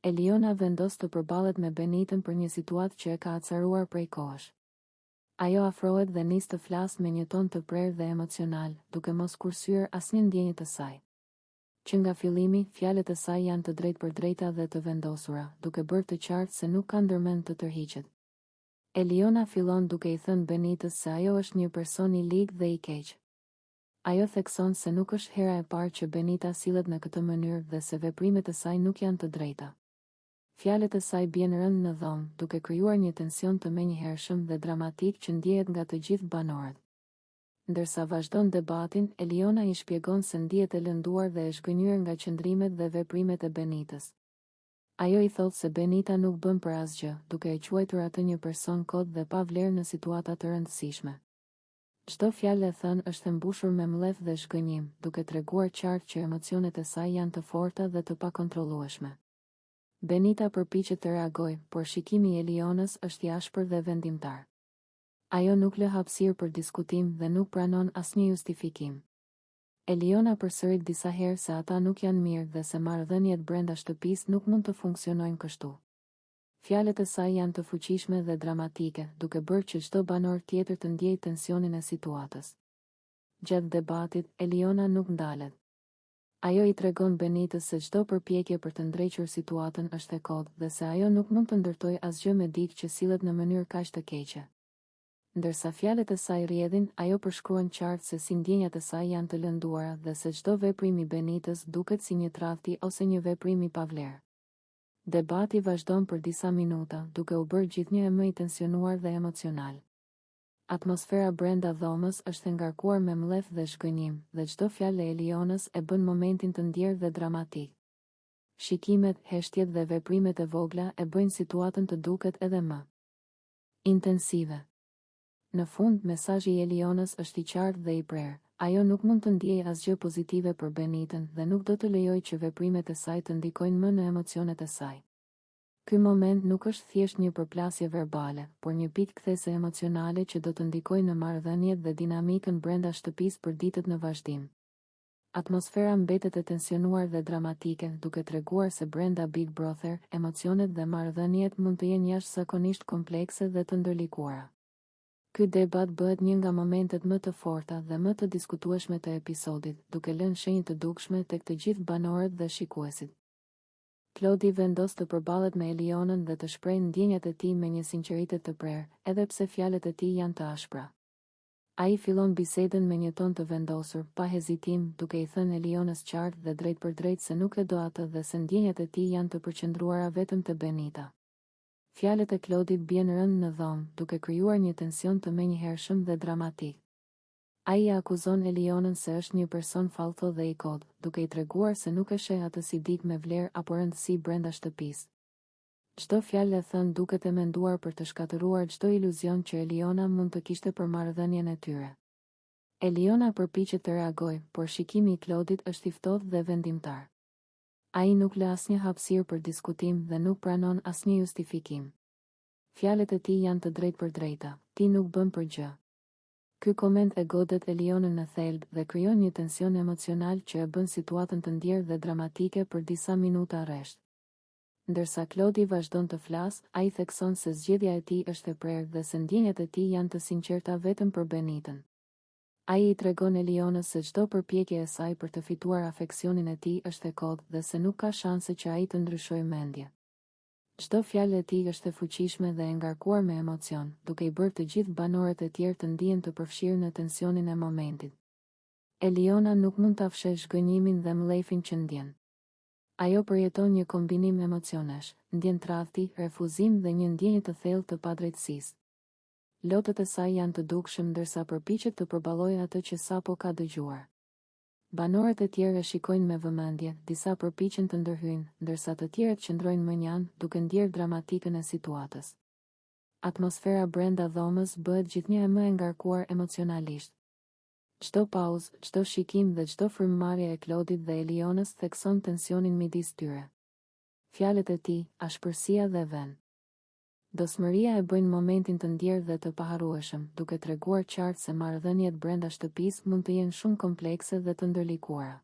Eliona vendos të përballet me Benitën për një situatë që e ka acaruar prej kohësh. Ajo afrohet dhe nis të flasë me një ton të prerë dhe emocional, duke mos kursyer asnjë ndjenjë të saj. Që nga fillimi, fjalët e saj janë të drejtë për drejta dhe të vendosura, duke bërë të qartë se nuk ka ndërmend të tërhiqet. Eliona fillon duke i thënë Benitës se ajo është një person i ligë dhe i keq. Ajo thekson se nuk është hera e parë që Benita sillet në këtë mënyrë dhe se veprimet e saj nuk janë të drejta. Fjalët e saj bien rënd në dhomë, duke krijuar një tension të menjëhershëm dhe dramatik që ndjehet nga të gjithë banorët. Ndërsa vazhdon debatin, Eliona i shpjegon se ndihet e lënduar dhe e shgënjur nga qëndrimet dhe veprimet e Benitës. Ajo i thotë se Benita nuk bën për asgjë, duke e quajtur atë një person kot dhe pa vlerë në situata të rëndësishme. Çdo fjalë e thënë është e mbushur me mlleth dhe shgënjim, duke treguar qartë që emocionet e saj janë të forta dhe të pakontrollueshme. Benita përpiqet të reagojë, por shikimi i Elionës është i ashpër dhe vendimtar. Ajo nuk lë hapësirë për diskutim dhe nuk pranon asnjë justifikim. Eliona përsërit disa herë se ata nuk janë mirë dhe se marrëdhëniet brenda shtëpisë nuk mund të funksionojnë kështu. Fjalët e saj janë të fuqishme dhe dramatike, duke bërë që çdo banor tjetër të ndjejë tensionin e situatës. Gjatë debatit, Eliona nuk ndalet. Ajo i tregon Benitës se çdo përpjekje për të ndrequr situatën është e kotë dhe se ajo nuk mund të ndërtojë asgjë me dikë që sillet në mënyrë kaq të keqe. Ndërsa fjalët e saj rrjedhin, ajo përshkruan qartë se si ndjenjat e saj janë të lënduara dhe se çdo veprim i Benitës duket si një tradhti ose një veprim i pavlerë. Debati vazhdon për disa minuta, duke u bërë gjithnjë më i tensionuar dhe emocional. Atmosfera brenda dhomës është e ngarkuar me mlleth dhe shgënjim, dhe çdo fjalë e Elionës e bën momentin të ndjerë dhe dramatik. Shikimet, heshtjet dhe veprimet e vogla e bëjnë situatën të duket edhe më intensive. Në fund, mesazhi i Elionës është i qartë dhe i prerë. Ajo nuk mund të ndjejë asgjë pozitive për Benitën dhe nuk do të lejojë që veprimet e saj të ndikojnë më në emocionet e saj. Ky moment nuk është thjesht një përplasje verbale, por një pikë kthese emocionale që do të ndikojë në marrëdhëniet dhe dinamikën brenda shtëpisë për ditët në vazhdim. Atmosfera mbetet e tensionuar dhe dramatike, duke treguar se brenda Big Brother, emocionet dhe marrëdhëniet mund të jenë jashtëzakonisht komplekse dhe të ndërlikuara. Ky debat bëhet një nga momentet më të forta dhe më të diskutueshme të episodit, duke lënë shenjë të dukshme tek të gjithë banorët dhe shikuesit. Klodi vendos të përballet me Elionën dhe të shprehë ndjenjat e tij me një sinqeritet të prerë, edhe pse fjalët e tij janë të ashpra. Ai fillon bisedën me një ton të vendosur, pa hezitim, duke i thënë Elionës qartë dhe drejt për drejt se nuk e do atë dhe se ndjenjat e tij janë të përqendruara vetëm te Benita. Fjalët e Klodit bien rënd në dhomë, duke krijuar një tension të menjëhershëm dhe dramatik. Ai akuzon Elionën se është një person falltho dhe i kodë, duke i treguar se nuk e sheh atë si dikë me vlerë apo rëndësi brenda shtëpisë. Çdo fjalë e thënë duket e menduar për të shkatëruar çdo iluzion që Eliona mund të kishte për marrëdhënien e tyre. Eliona përpiqet të reagojë, por shikimi i Klodit është i ftohtë dhe vendimtar. Ai nuk lë asnjë hapësirë për diskutim dhe nuk pranon asnjë justifikim. Fjalët e tij janë të drejtë për drejta, ti nuk bën për gjë. Ky koment e godet Elionën në thelb dhe krijon një tension emocional që e bën situatën të ndjerë dhe dramatike për disa minuta rresht. Ndërsa Klodi vazhdon të flasë, ai thekson se zgjedhja e tij është e prerë dhe se ndjenjat e tij janë të sinqerta vetëm për Benitën. Ai i tregon Elionës se çdo përpjekje e saj për të fituar afeksionin e tij është e kodë dhe se nuk ka shanse që ai të ndryshojë mendje. Çdo fjalë e tij është e fuqishme dhe e ngarkuar me emocion, duke i bërë të gjithë banorët e tjerë të ndihen të përfshirë në tensionin e momentit. Eliona nuk mund ta fshehë zhgënjimin dhe mllefin që ndjen. Ajo përjeton një kombinim emocionesh, ndjen tradhti, refuzim dhe një ndjenjë të thellë të padrejtësisë. Lotët e saj janë të dukshëm ndërsa përpiqet të përballojë atë që sapo ka dëgjuar. Banorët e tjerë e shikojnë me vëmendje, disa përpiqen të ndërhyjnë, ndërsa të tjerët qëndrojnë më njanë, duke ndjerë dramatikën e situatës. Atmosfera brenda dhomës bëhet gjithnjë më e ngarkuar emocionalisht. Çdo pauzë, çdo shikim dhe çdo frymëmarrje e Klodit dhe Elionës thekson tensionin midis tyre. Fjalët e tij, ashpërsia dhe vend Dosmëria e bëjnë momentin të ndjerë dhe të paharrueshëm, duke treguar qartë se marrëdhëniet brenda shtëpisë mund të jenë shumë komplekse dhe të ndërlikuara.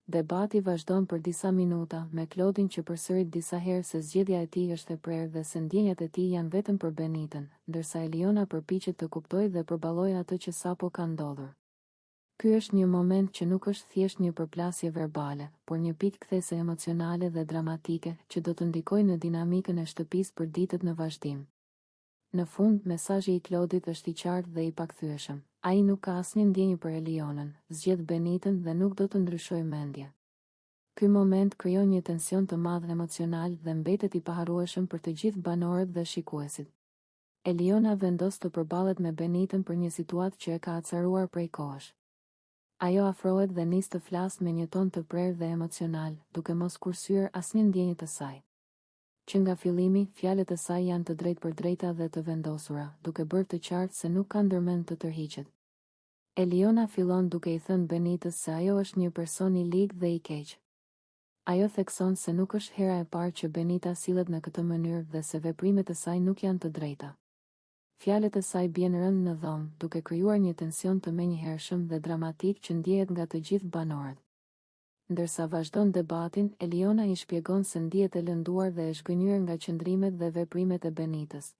Debati vazhdon për disa minuta, me Claude-in që përsërit disa herë se zgjedhja e tij është e prerë dhe se ndjenjat e tij janë vetëm për Benitën, ndërsa Eliona përpiqet të kuptojë dhe përballojë atë që sapo ka ndodhur. Ky është një moment që nuk është thjesht një përplasje verbale, por një pikë kthese emocionale dhe dramatike që do të ndikojë në dinamikën e shtëpisë për ditët në vazhdim. Në fund, mesazhi i Claude-it është i qartë dhe i pakthyeshëm. Ai nuk ka asnjë ndjenjë për Elionën, zgjedh Benitën dhe nuk do të ndryshojë mendje. Ky moment krijon një tension të madh emocional dhe mbetet i paharrueshëm për të gjithë banorët dhe shikuesit. Eliona vendos të përballet me Benitën për një situatë që e ka acaruar prej kohësh. Ajo afrohet dhe nis të flasë me një ton të prerë dhe emocional, duke mos kursyer asnjë ndjenjë të saj. Që nga fillimi, fjalët e saj janë të drejtpërdrejta dhe të vendosura, duke bërë të qartë se nuk ka ndërmend të tërhiqet. Eliona fillon duke i thënë Benitës se ajo është një person i ligë dhe i keq. Ajo thekson se nuk është hera e parë që Benita sillet në këtë mënyrë dhe se veprimet e saj nuk janë të drejta. Fjalët e saj bien rënd në dhomë, duke krijuar një tension të menjëhershëm dhe dramatik që ndjehet nga të gjithë banorët. Ndërsa vazhdon debatin, Eliona i shpjegon se ndihet e lënduar dhe e shgënjur nga qëndrimet dhe veprimet e Benitës.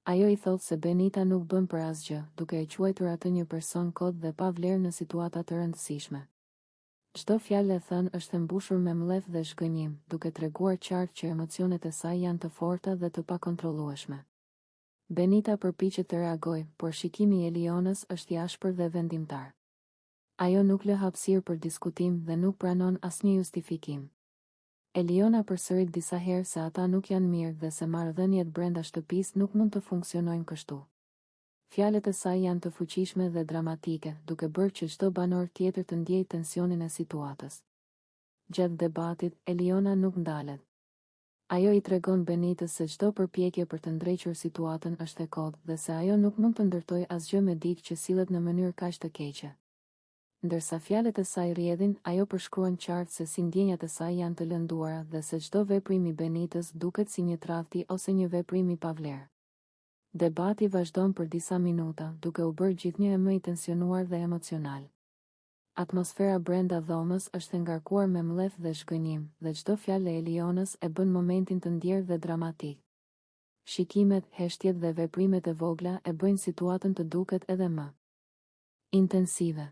Ajo i thotë se Benita nuk bën për asgjë, duke e quajtur atë një person kod dhe pa vlerë në situata të rëndësishme. Çdo fjalë e thënë është e mbushur me mllef dhe shgënjim, duke treguar qartë që emocionet e saj janë të forta dhe të pakontrollueshme. Benita përpiqet të reagojë, por shikimi i Elionës është i ashpër dhe vendimtar. Ajo nuk lë hapësirë për diskutim dhe nuk pranon asnjë justifikim. Eliona përsërit disa herë se ata nuk janë mirë dhe se marrëdhëniet brenda shtëpisë nuk mund të funksionojnë kështu. Fjalët e saj janë të fuqishme dhe dramatike, duke bërë që çdo banor tjetër të ndjejë tensionin e situatës. Gjatë debatit, Eliona nuk ndalet. Ajo i tregon Benitës se çdo përpjekje për të ndrejtur situatën është e kodë dhe se ajo nuk mund të ndërtojë asgjë me dikë që sillet në mënyrë kaq të keqe. Ndërsa fjalët e saj rrjedhin, ajo përshkruan qartë se si ndjenjat e saj janë të lënduara dhe se çdo veprim i Benitës duket si një tradhti ose një veprim i pavlerë. Debati vazhdon për disa minuta, duke u bërë gjithnjë më i tensionuar dhe emocional. Atmosfera brenda dhomës është e ngarkuar me mllef dhe shgënjim, dhe çdo fjalë e Elionës e bën momentin të ndjerë dhe dramatik. Shikimet, heshtjet dhe veprimet e vogla e bëjnë situatën të duket edhe më intensive.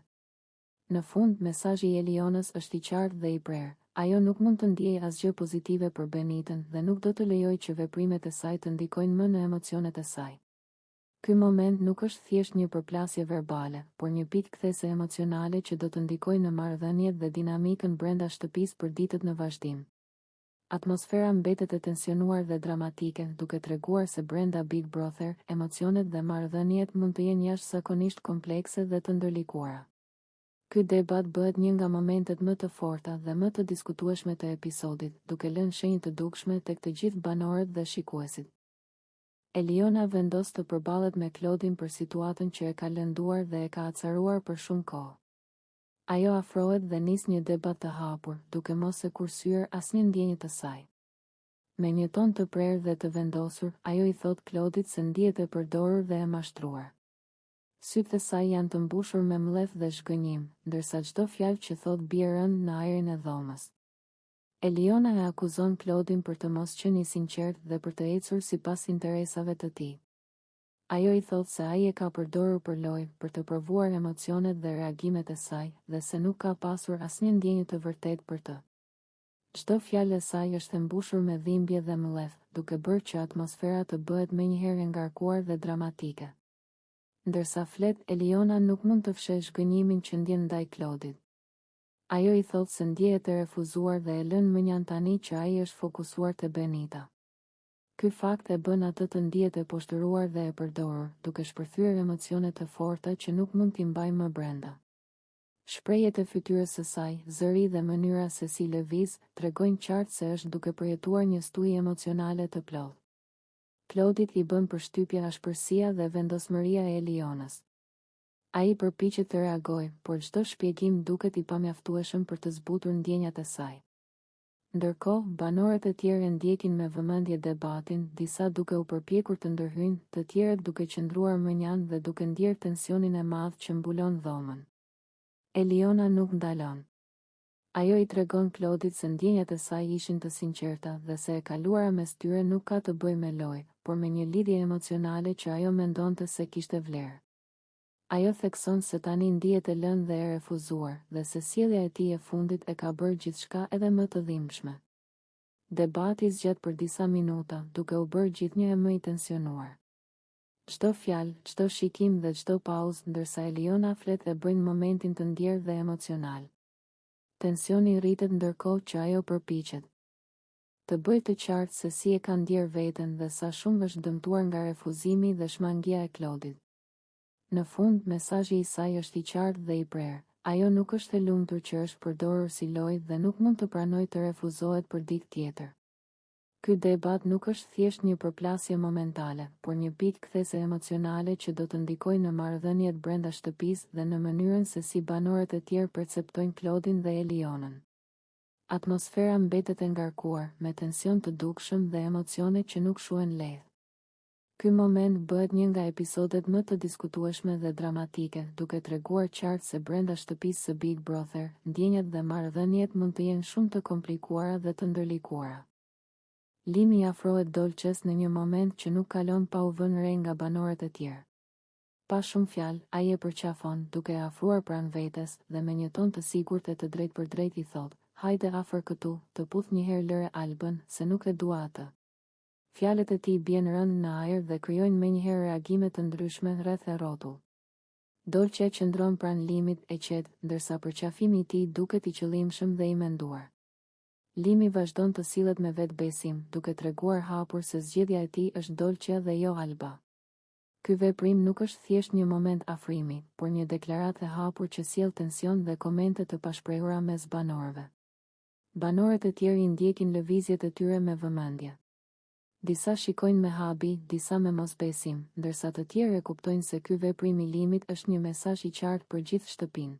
Në fund, mesazhi i Elionës është i qartë dhe i prerë. Ajo nuk mund të ndjejë asgjë pozitive për Benitën dhe nuk do të lejojë që veprimet e saj të ndikojnë më në emocionet e saj. Ky moment nuk është thjesht një përplasje verbale, por një pikë kthese emocionale që do të ndikojë në marrëdhëniet dhe dinamikën brenda shtëpisë për ditët në vazhdim. Atmosfera mbetet e tensionuar dhe dramatike, duke treguar se brenda Big Brother, emocionet dhe marrëdhëniet mund të jenë jashtëzakonisht komplekse dhe të ndërlikuara. Ky debat bëhet një nga momentet më të forta dhe më të diskutueshme të episodit, duke lënë shenjë të dukshme tek të gjithë banorët dhe shikuesit. Eliona vendos të përballet me Claude-in për situatën që e ka lënduar dhe e ka acaruar për shumë kohë. Ajo afrohet dhe nis një debat të hapur, duke mos e kursyer asnjë ndjenjë të saj. Me një ton të prerë dhe të vendosur, ajo i thot Claude-it se ndihet e përdorur dhe e mashtruar. Sytë e saj janë të mbushur me mllef dhe shgënjim, ndërsa çdo fjalë që thot bie rënd në ajrin e dhomës. Eliona e akuzon Claude-in për të mos qenë i sinqert dhe për të ecur sipas interesave të tij. Ajo i thot se ai e ka përdorur për lojë, për të provuar emocionet dhe reagimet e saj, dhe se nuk ka pasur asnjë ndjenjë të vërtetë për të. Çdo fjalë e saj është e mbushur me dhimbje dhe mllef, duke bërë që atmosfera të bëhet menjëherë e ngarkuar dhe dramatike. Ndërsa flet, Eliona nuk mund të fshehë shgënjimin që ndjen ndaj Claude-it. Ajo i thot se ndjehet e refuzuar dhe e lën mënjan tani që ai është fokusuar te Benita. Ky fakt e bën atë të ndihet e poshtëruar dhe e përdorur, duke shpërthyer emocione të forta që nuk mund t'i mbajë më brenda. Shprehjet e fytyrës së saj, zëri dhe mënyra se si lëviz tregojnë qartë se është duke përjetuar një stujë emocionale të plotë. Claude-it i bën përshtypje ashpërsia dhe vendosmëria e Elionës. Ai përpiqet të reagojë, por çdo shpjegim duket i pamjaftueshëm për të zbutur ndjenjat e saj. Ndërkohë, banorët e tjerë ndjekin me vëmendje debatin, disa duke u përpjekur të ndërhyjnë, të tjerët duke qëndruar mënjan dhe duke ndjerë tensionin e madh që mbulon dhomën. Eliona nuk ndalon. Ajo i tregon Claudit se ndjenjat e saj ishin të sinqerta dhe se e kaluara mes tyre nuk ka të bëjë me lojë, por me një lidhje emocionale që ajo mendonte se kishte vlerë. Ajo thekson se tani ndihet e lënë dhe e refuzuar, dhe se sjellja e tij e fundit e ka bërë gjithçka edhe më të dhimbshme. Debati zgjatë për disa minuta, duke u bërë gjithnjë e më i tensionuar. Çdo fjalë, çdo shikim dhe çdo pauzë ndërsa Eliona flet e bëjnë momentin të ndjerë dhe emocional. Tensioni rritet ndërkohë që ajo përpiqet të bëjë të qartë se si e ka ndjerë veten dhe sa shumë është dëmtuar nga refuzimi dhe shmangia e Claudit. Në fund, mesazhi i saj është i qartë dhe i prerë. Ajo nuk është e lumtur që është përdorur si lojë dhe nuk mund të pranojë të refuzohet për dikë tjetër. Ky debat nuk është thjesht një përplasje momentale, por një pikë kthese emocionale që do të ndikojë në marrëdhëniet brenda shtëpisë dhe në mënyrën se si banorët e tjerë perceptojnë Claudin dhe Elionën. Atmosfera mbetet e ngarkuar, me tension të dukshëm dhe emocione që nuk shuhen lehtë. Ky moment bëhet një nga episodet më të diskutueshme dhe dramatike, duke treguar qartë se brenda shtëpisë së Big Brother, ndjenjat dhe marrëdhëniet mund të jenë shumë të komplikuara dhe të ndërlikuara. Limi afrohet Dolces në një moment që nuk kalon pa u vënë re nga banorët e tjerë. Pa shumë fjalë, ai e përqafon, duke e afruar pranë vetes dhe me një ton të sigurt e të drejtë për drejtë i thotë: "Hajde afër këtu, të puth një herë lëre Albën, se nuk e dua atë." Fjalët e tij bien rënd në ajër dhe krijojnë menjëherë reagime të ndryshme rreth e rrotull. Dolce qëndron pranë Limit e qetë, ndërsa përqafimi i tij duket i qëllimshëm dhe i menduar. Limi vazhdon të sillet me vetbesim, duke treguar hapur se zgjedhja e tij është Dolce dhe jo Alba. Ky veprim nuk është thjesht një moment afrimi, por një deklaratë e hapur që sjell tension dhe komente të pashprehura mes banorëve. Banorët e tjerë i ndjekin lëvizjet e tyre me vëmendje. Disa shikojnë me habi, disa me mosbesim, ndërsa të tjerë e kuptojnë se ky veprim i Limit është një mesazh i qartë për gjithë shtëpinë.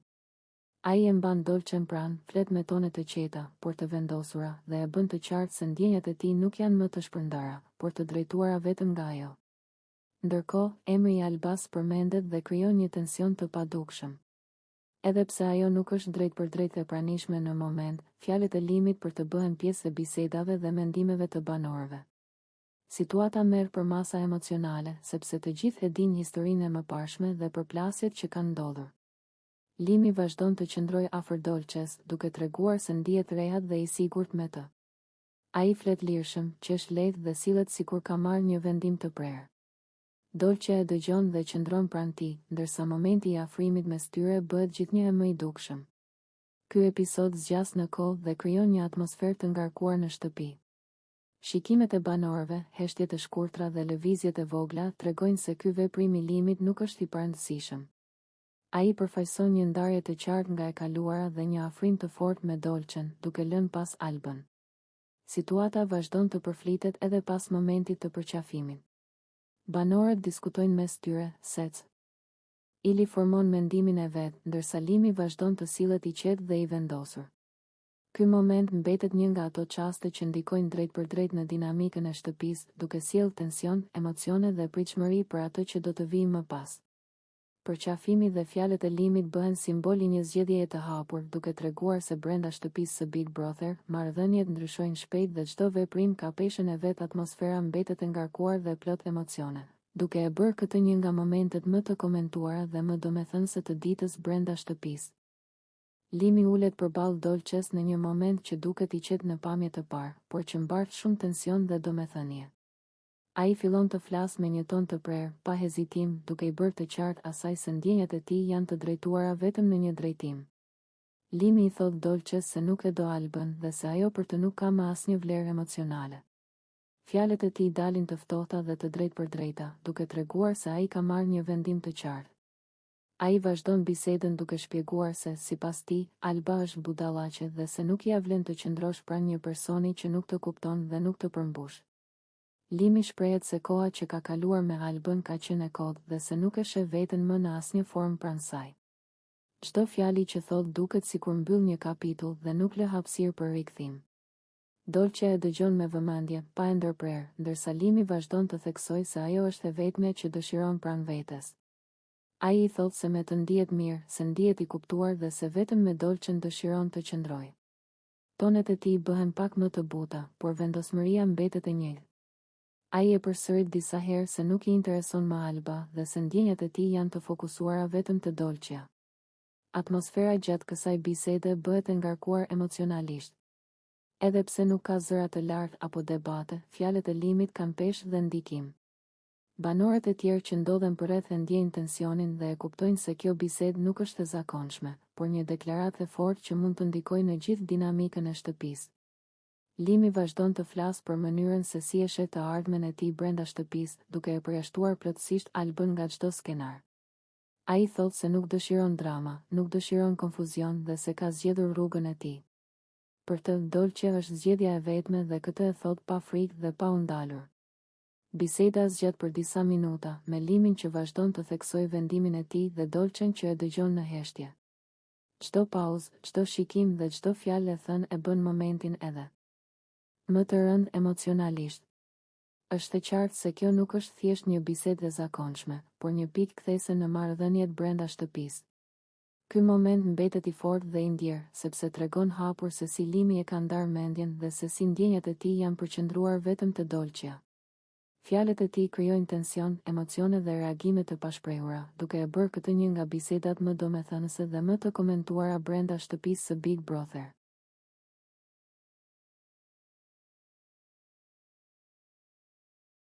Ai e mban Dolcen pranë, flet me tone të qeta, por të vendosura, dhe e bën të qartë se ndjenjat e tij nuk janë më të shpërndara, por të drejtuara vetëm nga ajo. Ndërkohë, emri i Albas përmendet dhe krijon një tension të padukshëm. Edhe pse ajo nuk është drejt për drejt e pranishme në moment, fjalët e Limit për të bëhen pjesë e bisedave dhe mendimeve të banorëve. Situata merr për masa emocionale, sepse të gjithë e dinë historinë e mëparshme dhe përplasjet që kanë ndodhur. Limi vazhdon të qëndrojë afër Dolces, duke treguar se ndihet rehat dhe i sigurt me të. Ai flet lirshëm, qesh lehtë dhe sillet sikur ka marrë një vendim të prerë. Dolce e dëgjon dhe qëndron pranë tij, ndërsa momenti i afrimit mes tyre bëhet gjithnjë e më i dukshëm. Ky episod zgjas në kohë dhe krijon një atmosferë të ngarkuar në shtëpi. Shikimet e banorëve, heshtjet e shkurtra dhe lëvizjet e vogla tregojnë se ky veprim i Limit nuk është i parëndësishëm. Ai përfaqëson një ndarje të qartë nga e kaluara dhe një afrim të fortë me Dolcen, duke lënë pas Albën. Situata vazhdon të përflitet edhe pas momentit të përqafimit. Banorët diskutojnë mes tyre, sec. Ili formon mendimin e vet, ndërsa Limi vazhdon të sillet i qetë dhe i vendosur. Ky moment mbetet një nga ato çaste që ndikojnë drejt për drejt në dinamikën e shtëpisë, duke sjellë tension, emocione dhe pritshmëri për atë që do të vijë më pas. Përqafimi dhe fjalët e Limit bëhen simbol i një zgjedhjeje të hapur, duke treguar se brenda shtëpisë së Big Brother, marrëdhëniet ndryshojnë shpejt dhe çdo veprim ka peshën e vet. Atmosfera mbetet e ngarkuar dhe plot emocione, duke e bërë këtë një nga momentet më të komentuara dhe më domethënëse të ditës brenda shtëpisë. Limi ulet përballë Dolces në një moment që duket i qetë në pamje të parë, por që mbart shumë tension dhe domethënie. Ai fillon të flasë me një ton të prerë, pa hezitim, duke i bërë të qartë asaj se ndjenjat e tij janë të drejtuara vetëm në një drejtim. Limi i thot Dolces se nuk e do Albën dhe se ajo për të nuk ka më asnjë vlerë emocionale. Fjalët e tij dalin të ftohta dhe të drejtë për drejta, duke treguar se ai ka marrë një vendim të qartë. Ai vazhdon bisedën duke shpjeguar se, sipas tij, Alba është budallaqe dhe se nuk ia vlen të qëndrosh pranë një personi që nuk të kupton dhe nuk të përmbush. Limi shprehet se koha që ka kaluar me Albën ka qenë e kodë dhe se nuk e sheh veten më në asnjë formë pranë saj. Çdo fjali që thot duket sikur mbyll një kapitull dhe nuk lë hapësirë për rikthim. Dolce e dëgjon me vëmendje, pa e ndërprerë, ndërsa Limi vazhdon të theksojë se ajo është e vetmja që dëshiron pranë vetes. Ai i thot se me të ndihet mirë, se ndihet i kuptuar dhe se vetëm me Dolcen dëshiron të qëndrojë. Tonet e tij bëhen pak më të buta, por vendosmëria mbetet e njëjtë. Ai e përsërit disa herë se nuk I intereson më Alba dhe se ndjenjat e tij janë të fokusuara vetëm te Dolçea. Atmosfera gjatë kësaj bisede bëhet e ngarkuar emocionalisht. Edhe pse nuk ka zëra të lartë apo debate, fjalët e Limit kanë peshë dhe ndikim. Banorët e tjerë që ndodhen përreth e ndjejnë tensionin dhe e kuptojnë se kjo bisedë nuk është e zakonshme, por një deklaratë e fortë që mund të ndikojë në gjithë dinamikën e shtëpisë. Limi vazhdon të flasë për mënyrën se si e sheh të ardhmen e tij brenda shtëpisë, duke e përjashtuar plotësisht Albën nga çdo skenar. Ai thotë se nuk dëshiron drama, nuk dëshiron konfuzion dhe se ka zgjedhur rrugën e tij. Për të, Dolçe është zgjedhja e vetme dhe këtë e thot pa frikë dhe pa u ndalur. Biseda zgjat për disa minuta, me Limin që vazhdon të theksoj vendimin e tij dhe Dolçen që e dëgjon në heshtje. Çdo pauzë, çdo shikim dhe çdo fjalë e thënë e bën momentin edhe më të rënd emocionalisht. Është e qartë se kjo nuk është thjesht një bisedë e zakonshme, por një pikë kthese në marrëdhëniet brenda shtëpisë. Ky moment mbetet I fortë dhe I ndjer, sepse tregon hapur se si Limi e ka ndarë mendjen dhe se si ndjenjat e tij janë përqendruar vetëm te Dolçea. Fjalët e tij krijojnë tension, emocione dhe reagime të pashprehura, duke e bërë këtë një nga bisedat më domethënëse dhe më të komentuara brenda shtëpisë së Big Brother.